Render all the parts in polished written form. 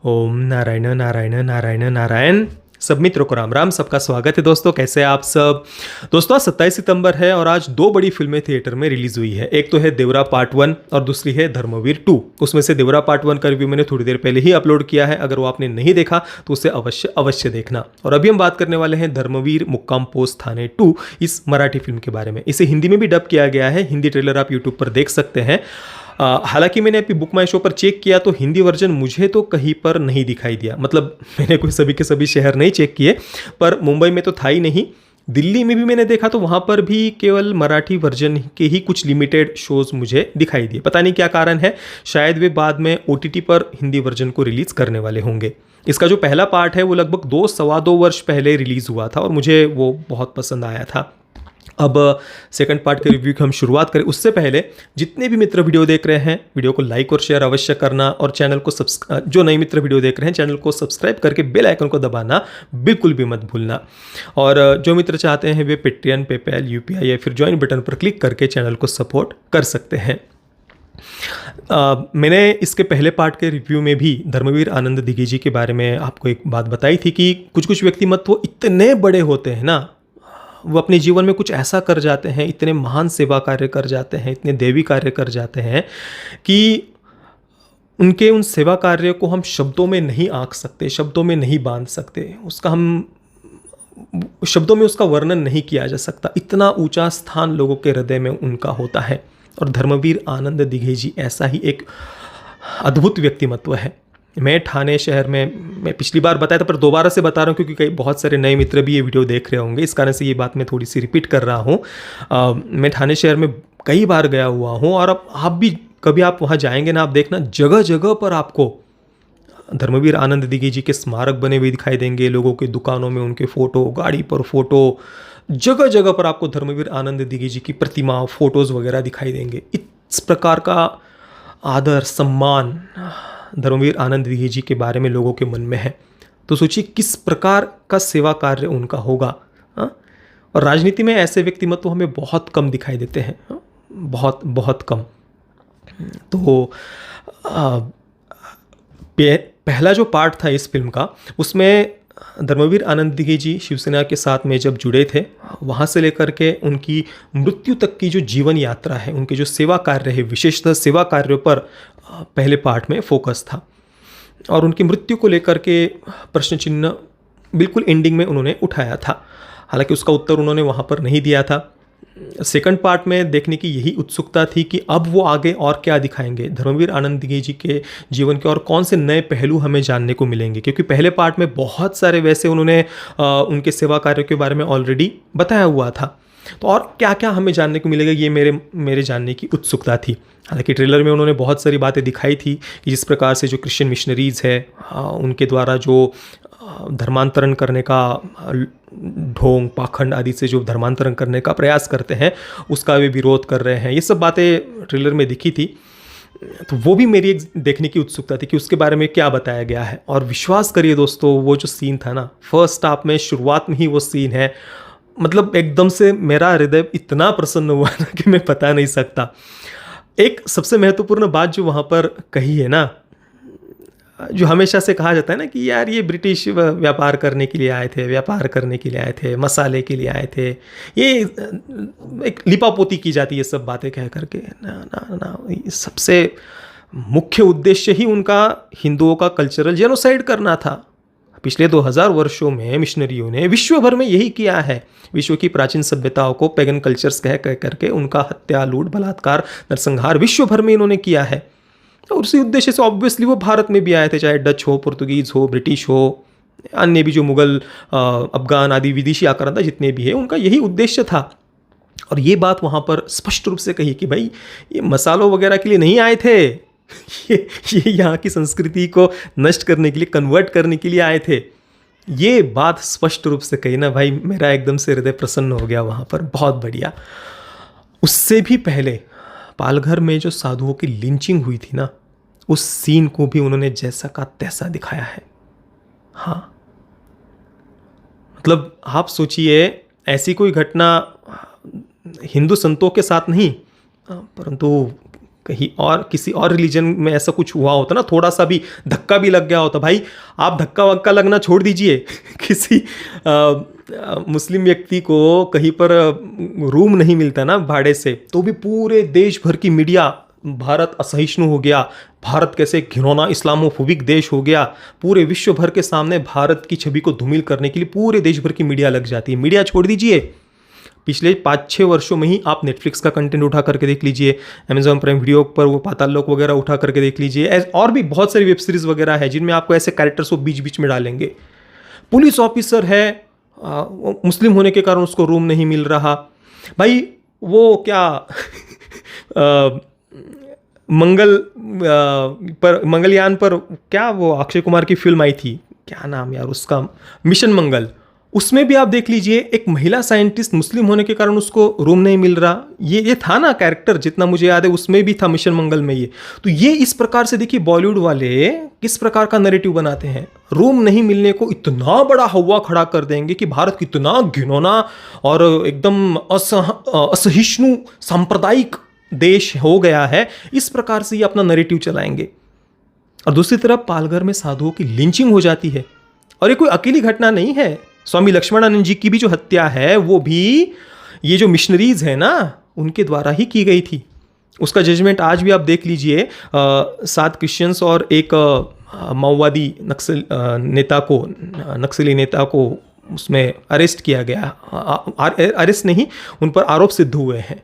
ओम नारायण नारायण नारायण नारायण। सब मित्रों को राम राम। सबका स्वागत है दोस्तों। कैसे हैं आप सब दोस्तों? आज 27 सितंबर है और आज दो बड़ी फिल्में थिएटर में रिलीज हुई है। एक तो है देवरा पार्ट 1 और दूसरी है धर्मवीर 2। उसमें से देवरा पार्ट 1 का रिव्यू मैंने थोड़ी देर पहले ही अपलोड किया है। अगर वो आपने नहीं देखा तो उसे अवश्य अवश्य देखना। और अभी हम बात करने वाले हैं धर्मवीर मुक्काम पोस्ट थाने 2 इस मराठी फिल्म के बारे में। इसे हिंदी में भी डब किया गया है। हिंदी ट्रेलर आप यूट्यूब पर देख सकते हैं। हालांकि मैंने अभी बुक माई शो पर चेक किया तो हिंदी वर्जन मुझे तो कहीं पर नहीं दिखाई दिया। मतलब मैंने कोई सभी के सभी शहर नहीं चेक किए, पर मुंबई में तो था ही नहीं। दिल्ली में भी मैंने देखा तो वहाँ पर भी केवल मराठी वर्जन के ही कुछ लिमिटेड शोज मुझे दिखाई दिए। पता नहीं क्या कारण है। शायद वे बाद में OTT पर हिंदी वर्जन को रिलीज करने वाले होंगे। इसका जो पहला पार्ट है वो लगभग 2 वर्ष पहले रिलीज हुआ था और मुझे वो बहुत पसंद आया था। अब सेकंड पार्ट के रिव्यू की हम शुरुआत करें उससे पहले जितने भी मित्र वीडियो देख रहे हैं वीडियो को लाइक और शेयर अवश्य करना, और चैनल को जो नए मित्र वीडियो देख रहे हैं चैनल को सब्सक्राइब करके बेल आइकन को दबाना बिल्कुल भी मत भूलना। और जो मित्र चाहते हैं वे पेटीएम, पेपैल, UPI या फिर ज्वाइन बटन पर क्लिक करके चैनल को सपोर्ट कर सकते हैं। मैंने इसके पहले पार्ट के रिव्यू में भी धर्मवीर आनंद दिघे के बारे में आपको एक बात बताई थी कि कुछ व्यक्तिमत्व इतने बड़े होते हैं ना, वो अपने जीवन में कुछ ऐसा कर जाते हैं, इतने महान सेवा कार्य कर जाते हैं, इतने देवी कार्य कर जाते हैं कि उनके उन सेवा कार्य को हम शब्दों में नहीं आंक सकते, शब्दों में नहीं बांध सकते। उसका हम शब्दों में उसका वर्णन नहीं किया जा सकता। इतना ऊंचा स्थान लोगों के हृदय में उनका होता है। और धर्मवीर आनंद दिघे जी ऐसा ही एक अद्भुत व्यक्तिमत्व है। मैं ठाणे शहर में, मैं पिछली बार बताया था पर दोबारा से बता रहा हूँ क्योंकि कई बहुत सारे नए मित्र भी ये वीडियो देख रहे होंगे, इस कारण से ये बात मैं थोड़ी सी रिपीट कर रहा हूँ। मैं ठाणे शहर में कई बार गया हुआ हूँ और अब आप भी कभी आप वहाँ जाएंगे ना, आप देखना जगह जगह पर आपको धर्मवीर आनंद दिघे जी के स्मारक बने हुए दिखाई देंगे। लोगों के दुकानों में उनके फोटो, गाड़ी पर फोटो, जगह जगह पर आपको धर्मवीर आनंद दिघे जी की प्रतिमा, फोटोज वगैरह दिखाई देंगे। इस प्रकार का आदर सम्मान धर्मवीर आनंद दिघे जी के बारे में लोगों के मन में है। तो सोचिए किस प्रकार का सेवा कार्य उनका होगा। और राजनीति में ऐसे व्यक्तिमत्व हमें बहुत कम दिखाई देते हैं, बहुत बहुत कम। तो पहला जो पार्ट था इस फिल्म का, उसमें धर्मवीर आनंद दिघे जी शिवसेना के साथ में जब जुड़े थे, वहाँ से लेकर के उनकी मृत्यु तक की जो जीवन यात्रा है, उनके जो सेवा कार्य है, विशेषतः सेवा कार्यों पर पहले पार्ट में फोकस था। और उनकी मृत्यु को लेकर के प्रश्न चिन्ह बिल्कुल एंडिंग में उन्होंने उठाया था। हालांकि उसका उत्तर उन्होंने वहाँ पर नहीं दिया था। सेकंड पार्ट में देखने की यही उत्सुकता थी कि अब वो आगे और क्या दिखाएंगे, धर्मवीर आनंद दिघे जी के जीवन के और कौन से नए पहलू हमें जानने को मिलेंगे। क्योंकि पहले पार्ट में बहुत सारे वैसे उन्होंने उनके सेवा कार्यों के बारे में ऑलरेडी बताया हुआ था। तो और क्या क्या हमें जानने को मिलेगा, ये मेरे जानने की उत्सुकता थी। हालांकि ट्रेलर में उन्होंने बहुत सारी बातें दिखाई थी कि जिस प्रकार से जो क्रिश्चियन मिशनरीज है उनके द्वारा जो धर्मांतरण करने का ढोंग, पाखंड आदि से जो धर्मांतरण करने का प्रयास करते हैं उसका वे विरोध कर रहे हैं, ये सब बातें ट्रेलर में दिखी थी। तो वो भी मेरी एक देखने की उत्सुकता थी कि उसके बारे में क्या बताया गया है। और विश्वास करिए दोस्तों, वो जो सीन था ना फर्स्ट हाफ में, शुरुआत में ही वो सीन है, मतलब एकदम से मेरा हृदय इतना प्रसन्न हुआ ना कि मैं बता नहीं सकता। एक सबसे महत्वपूर्ण बात जो वहाँ पर कही है ना, जो हमेशा से कहा जाता है ना कि यार ये ब्रिटिश व्यापार करने के लिए आए थे, व्यापार करने के लिए आए थे, मसाले के लिए आए थे, ये एक लिपापोती की जाती है सब बातें कह करके। ना ना ना, सबसे मुख्य उद्देश्य ही उनका हिंदुओं का कल्चरल जेनोसाइड करना था। पिछले 2000 वर्षों में मिशनरियों ने विश्व भर में यही किया है। विश्व की प्राचीन सभ्यताओं को पैगन कल्चर्स कह करके उनका हत्या, लूट, बलात्कार, नरसंहार विश्व भर में इन्होंने किया है। और उसी उद्देश्य से ऑब्वियसली वो भारत में भी आए थे, चाहे डच हो, पुर्तगीज हो, ब्रिटिश हो, अन्य भी जो मुगल, अफगान आदि विदेशी आक्रांता जितने भी हैं, उनका यही उद्देश्य था। और ये बात वहाँ पर स्पष्ट रूप से कही कि भाई ये मसालों वगैरह के लिए नहीं आए थे, ये यहाँ की संस्कृति को नष्ट करने के लिए, कन्वर्ट करने के लिए आए थे। ये बात स्पष्ट रूप से कही ना भाई, मेरा एकदम से हृदय प्रसन्न हो गया वहाँ पर। बहुत बढ़िया। उससे भी पहले पालघर में जो साधुओं की लिंचिंग हुई थी ना, उस सीन को भी उन्होंने जैसा का तैसा दिखाया है। हाँ, मतलब आप सोचिए ऐसी कोई घटना हिंदू संतों के साथ नहीं, परंतु कहीं और किसी और रिलीजन में ऐसा कुछ हुआ होता ना, थोड़ा सा भी धक्का भी लग गया होता, भाई आप धक्का वक्का लगना छोड़ दीजिए। किसी मुस्लिम व्यक्ति को कहीं पर रूम नहीं मिलता ना भाड़े से, तो भी पूरे देश भर की मीडिया भारत असहिष्णु हो गया, भारत कैसे घिनौना इस्लामोफोबिक देश हो गया, पूरे विश्व भर के सामने भारत की छवि को धूमिल करने के लिए पूरे देश भर की मीडिया लग जाती है। मीडिया छोड़ दीजिए, पिछले 5-6 वर्षों में ही आप नेटफ्लिक्स का कंटेंट उठा करके देख लीजिए, अमेजॉन प्राइम वीडियो पर वो पाताल लोक वगैरह उठा करके देख लीजिए, और भी बहुत सारी वेब सीरीज़ वगैरह है जिनमें आपको ऐसे कैरेक्टर्स वो बीच बीच में डालेंगे। पुलिस ऑफिसर है, मुस्लिम होने के कारण उसको रूम नहीं मिल रहा, भाई वो क्या मंगलयान पर क्या वो अक्षय कुमार की फिल्म आई थी, क्या नाम यार उसका, मिशन मंगल, उसमें भी आप देख लीजिए एक महिला साइंटिस्ट मुस्लिम होने के कारण उसको रूम नहीं मिल रहा, ये था ना कैरेक्टर, जितना मुझे याद है उसमें भी था मिशन मंगल में ये। तो ये इस प्रकार से देखिए बॉलीवुड वाले किस प्रकार का नैरेटिव बनाते हैं, रूम नहीं मिलने को इतना बड़ा हवा खड़ा कर देंगे कि भारत कितना घिनौना और एकदम असहिष्णु सांप्रदायिक देश हो गया है, इस प्रकार से ये अपना नैरेटिव चलाएंगे। और दूसरी तरफ पालघर में साधुओं की लिंचिंग हो जाती है, और ये कोई अकेली घटना नहीं है, स्वामी लक्ष्मणानंद जी की भी जो हत्या है वो भी ये जो मिशनरीज है ना उनके द्वारा ही की गई थी। उसका जजमेंट आज भी आप देख लीजिए, 7 क्रिश्चियंस और एक माओवादी नक्सली नेता को उसमें अरेस्ट किया गया, अरेस्ट नहीं, उन पर आरोप सिद्ध हुए हैं।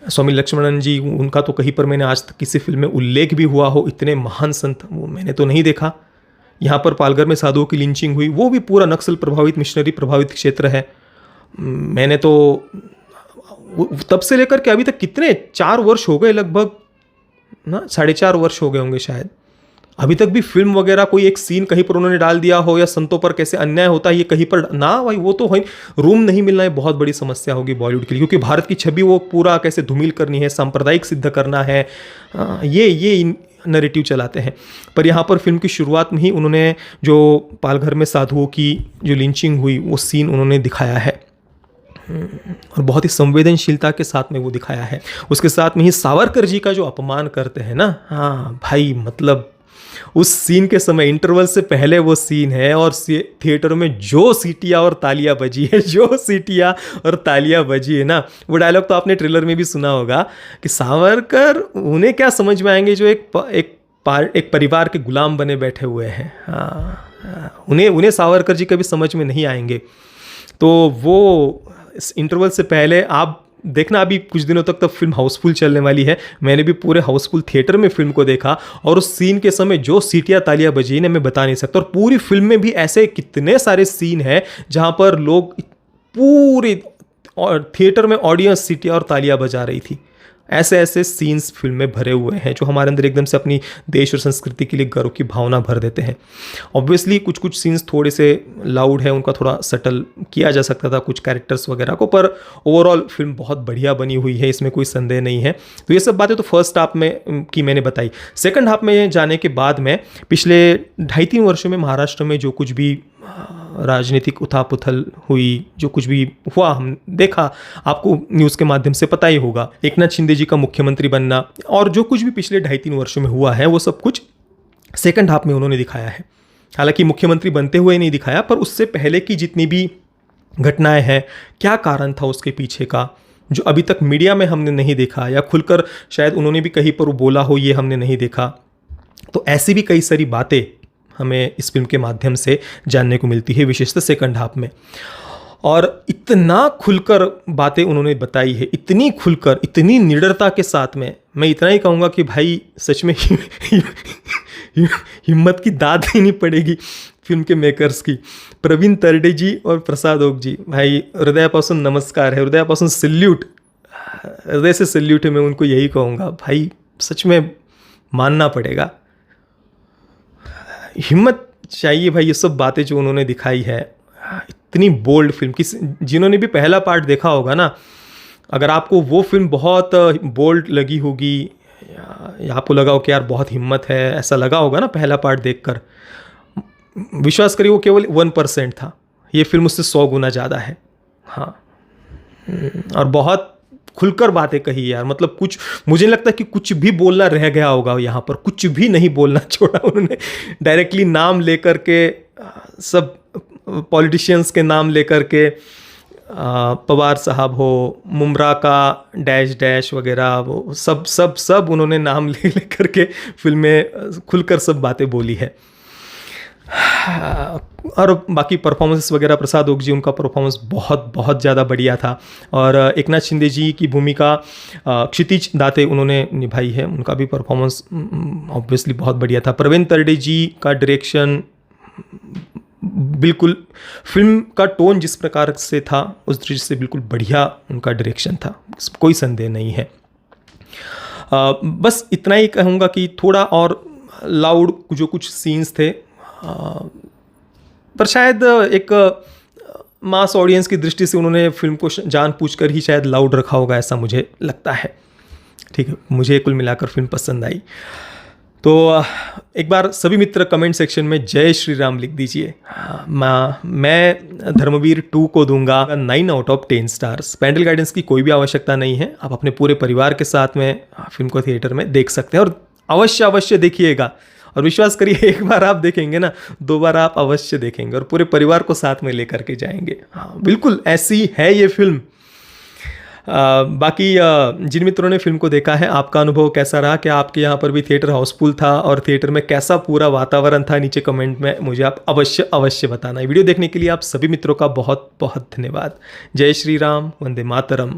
स्वामी लक्ष्मणानंद जी, उनका तो कहीं पर मैंने आज तक किसी फिल्म में उल्लेख भी हुआ हो, इतने महान संत वो मैंने तो नहीं देखा। यहाँ पर पालघर में साधुओं की लिंचिंग हुई, वो भी पूरा नक्सल प्रभावित, मिशनरी प्रभावित क्षेत्र है। मैंने तो तब से लेकर के अभी तक कितने 4 वर्ष हो गए लगभग ना, 4.5 वर्ष हो गए होंगे शायद, अभी तक भी फिल्म वगैरह कोई एक सीन कहीं पर उन्होंने डाल दिया हो या संतों पर कैसे अन्याय होता है ये कहीं पर ना, भाई वो तो है। रूम नहीं मिलना है बहुत बड़ी समस्या होगी बॉलीवुड के लिए, क्योंकि भारत की छवि वो पूरा कैसे धूमिल करनी है, सांप्रदायिक सिद्ध करना है, ये नैरेटिव चलाते हैं। पर यहाँ पर फिल्म की शुरुआत में ही उन्होंने जो पालघर में साधुओं की जो लिंचिंग हुई वो सीन उन्होंने दिखाया है, और बहुत ही संवेदनशीलता के साथ में वो दिखाया है। उसके साथ में ही सावरकर जी का जो अपमान करते हैं ना, हाँ भाई, मतलब उस सीन के समय इंटरवल से पहले वो सीन है, और थिएटर में जो सीटियाँ और तालियां बजी है, जो सीटियाँ और तालियां बजी है ना, वो डायलॉग तो आपने ट्रेलर में भी सुना होगा कि सावरकर उन्हें क्या समझ में आएंगे जो एक परिवार के गुलाम बने बैठे हुए हैं। हाँ, उन्हें सावरकर जी कभी समझ में नहीं आएंगे। तो वो इस इंटरवल से पहले आप देखना, अभी कुछ दिनों तक तो फिल्म हाउसफुल चलने वाली है, मैंने भी पूरे हाउसफुल थिएटर में फिल्म को देखा, और उस सीन के समय जो सीटियाँ तालियां बजी ने मैं बता नहीं सकता। और पूरी फिल्म में भी ऐसे कितने सारे सीन हैं जहाँ पर लोग पूरे थिएटर में ऑडियंस सीटियाँ और तालियां बजा रही थी। ऐसे ऐसे सीन्स फिल्म में भरे हुए हैं जो हमारे अंदर एकदम से अपनी देश और संस्कृति के लिए गर्व की भावना भर देते हैं। ऑब्वियसली कुछ कुछ सीन्स थोड़े से लाउड है, उनका थोड़ा सटल किया जा सकता था कुछ कैरेक्टर्स वगैरह को, पर ओवरऑल फिल्म बहुत बढ़िया बनी हुई है, इसमें कोई संदेह नहीं है। तो ये सब बातें तो फर्स्ट हाफ में की मैंने बताई। सेकंड हाफ में जाने के बाद में पिछले 2.5-3 वर्षों में महाराष्ट्र में जो कुछ भी राजनीतिक उथापुथल हुई, जो कुछ भी हुआ, हम देखा, आपको न्यूज़ के माध्यम से पता ही होगा, एकनाथ शिंदे जी का मुख्यमंत्री बनना, और जो कुछ भी पिछले 2.5-3 वर्षों में हुआ है वो सब कुछ सेकंड हाफ में उन्होंने दिखाया है। हालांकि मुख्यमंत्री बनते हुए नहीं दिखाया, पर उससे पहले की जितनी भी घटनाएं हैं, क्या कारण था उसके पीछे का, जो अभी तक मीडिया में हमने नहीं देखा, या खुलकर शायद उन्होंने भी कहीं पर बोला हो, ये हमने नहीं देखा। तो ऐसी भी कई सारी बातें हमें इस फिल्म के माध्यम से जानने को मिलती है, विशेषतः सेकंड हाफ में। और इतना खुलकर बातें उन्होंने बताई है, इतनी खुलकर, इतनी निडरता के साथ में, मैं इतना ही कहूँगा कि भाई सच में हिम्मत की दाद देनी पड़ेगी फिल्म के मेकर्स की, प्रवीण तरडे जी और प्रसाद ओक जी। भाई हृदयापासून नमस्कार है, हृदयापासून सल्यूट, हृदय से सल्यूट है, मैं उनको यही कहूँगा। भाई सच में मानना पड़ेगा, हिम्मत चाहिए भाई, ये सब बातें जो उन्होंने दिखाई है। इतनी बोल्ड फिल्म की, जिन्होंने भी पहला पार्ट देखा होगा ना, अगर आपको वो फिल्म बहुत बोल्ड लगी होगी, या आपको लगा हो कि यार बहुत हिम्मत है, ऐसा लगा होगा ना पहला पार्ट देखकर, विश्वास करिए वो केवल 1% था, ये फिल्म उससे 100 गुना ज़्यादा है। हाँ, और बहुत खुलकर बातें कही यार, मतलब कुछ मुझे नहीं लगता कि कुछ भी बोलना रह गया होगा यहाँ पर, कुछ भी नहीं बोलना छोड़ा उन्होंने। डायरेक्टली नाम लेकर के सब पॉलिटिशियंस के नाम लेकर के, पवार साहब हो, मुमरा का डैश डैश वगैरह, वो सब सब सब उन्होंने नाम ले ले करके फिल्म में खुलकर सब बातें बोली है। और बाकी परफॉर्मेंस वगैरह, प्रसाद ओक जी, उनका परफॉर्मेंस बहुत बहुत ज़्यादा बढ़िया था। और एकनाथ शिंदे जी की भूमिका क्षितिज दाते उन्होंने निभाई है, उनका भी परफॉर्मेंस ऑब्वियसली बहुत बढ़िया था। प्रवीण तरडे जी का डायरेक्शन, बिल्कुल फिल्म का टोन जिस प्रकार से था उस दृष्टि से बिल्कुल बढ़िया उनका डायरेक्शन था, कोई संदेह नहीं है। बस इतना ही कहूँगा कि थोड़ा और लाउड जो कुछ सीन्स थे, पर शायद एक मास ऑडियंस की दृष्टि से उन्होंने फिल्म को जानबूझकर ही शायद लाउड रखा होगा, ऐसा मुझे लगता है। ठीक है, मुझे कुल मिलाकर फिल्म पसंद आई। तो एक बार सभी मित्र कमेंट सेक्शन में जय श्री राम लिख दीजिए। मैं धर्मवीर 2 को दूंगा 9/10 स्टार्स। पैरेंटल गाइडेंस की कोई भी आवश्यकता नहीं है, आप अपने पूरे परिवार के साथ में फिल्म को थिएटर में देख सकते हैं, और अवश्य अवश्य देखिएगा। और विश्वास करिए, एक बार आप देखेंगे ना, 2 बार आप अवश्य देखेंगे और पूरे परिवार को साथ में लेकर के जाएंगे। हाँ, बिल्कुल ऐसी है ये फिल्म। बाकी जिन मित्रों ने फिल्म को देखा है, आपका अनुभव कैसा रहा? क्या आपके यहाँ पर भी थिएटर हाउसफुल था और थिएटर में कैसा पूरा वातावरण था? नीचे कमेंट में मुझे आप अवश्य अवश्य बताना। वीडियो देखने के लिए आप सभी मित्रों का बहुत बहुत धन्यवाद। जय श्री राम, वंदे मातरम।